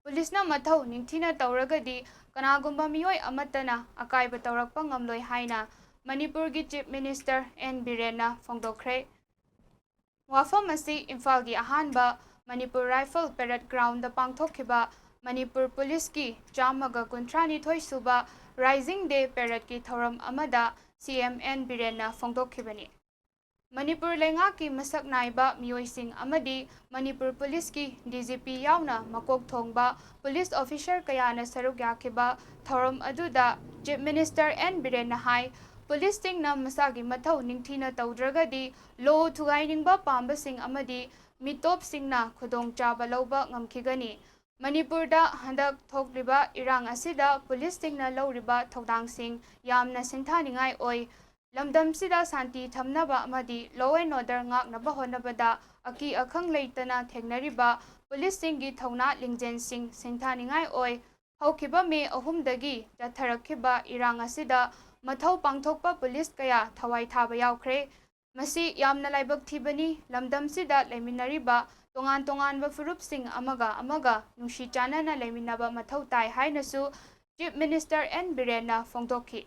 Pulisna Mathou Ningthina Touragadi Kanagumba Mioi Amatana Akaiba Tourakpa Ngamloi haina Manipurgi Chief Minister N Biren Fongdokre. Wafam asi Imphal gi ahanba Manipur Rifle Parade Ground da pangthokhiba Manipur Police ki Chamaga Kuntrani Thoisuba Rising Day Parade ki thoram amada CM N Biren Fongdokhibani. Manipur lenga ki masak naiba Mioi Singh amadi Manipur Police ki DGP yauna makok thongba police officer kayana saruk yakhiba thoram aduda Chief Minister N Biren hai police ting na masagi mathau ningthina Touragadi law thugainingba pamba sing amadi mitop singna khudong chaba lauba ngamkhigani. Manipur da handak thokliba irang asida police ting na lawriba thodang sing yamna singthaningai oi. Lamdam sida santi thamnaba amadi law and order ngaknaba honabada aki akhang leitana thengnariba police singi thawna lingjen sing singthaningai oi. Haukiba me ahumdagi jatharakhiba irang asida mathau pangthokpa police kaya thawai thaba yaukre. Masi yamna laibak thibani lamdam sida laiminariba tongan-tonganba furup sing amaga nungsi chanana laiminaba mathau tai hainasu Chief Minister N Biren Fongdokhi.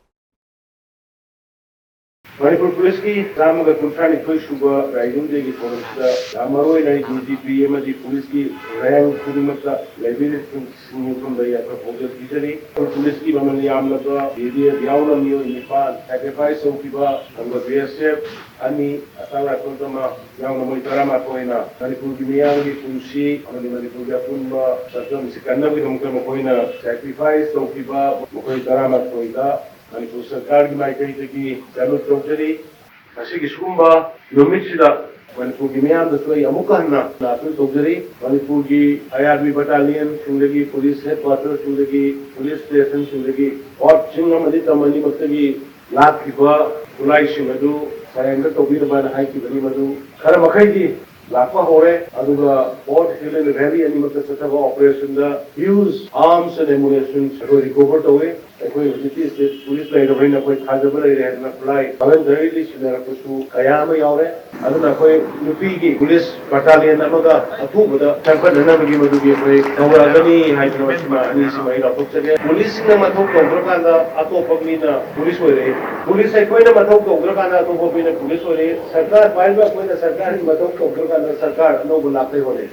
Manipur Police ki Ramaga Kuntrani Thoisuba Rising Day ki forumda Amaroi na DGP MAD Police ki rank Kudimata Library from the Yatra Project Teachery Police ki Mamani Amlaba Area Yauna Mio Nipan Sacrifice of Kiba and the BSF Ani Asala Kontama Yauna Moitarama Koina Manipur ki Miyangi Kunshi Amani Manipur Yapunba Satam Sikanabi Homkama Koina Sacrifice of Kiba Moitarama Koina Manipur Sarkar ki maikay ki salute tawjari asi ki sumba yomit sida Manipur ki miyam daswai amukanna natul tawjari Manipur ki IRB battalion sindagi police headquarters sindagi police station sindagi aur singam adita mani maktagi lakh kiba ulai singadu surrender tawbirba hai ki bani madu khara makai ki lakwa hore aduga port hill and rally ani matta sataba operation da huge arms and ammunition recover tawe ekoi United States Police lai raina koi khajaba lai rehna fly voluntarily sinara kusu kayama yaure aduna koi UP ki police battalion amaga atubada sanpadana bagi madugi koi Touragadi hydrosima ani sima ira pokchage police na mathok tograkanda atopagmina police ore police ai koi na mathok tograkanda atopagmina police ore sarkar pailba koi na sarkar mathok tograkanda sarkar no bulakte hore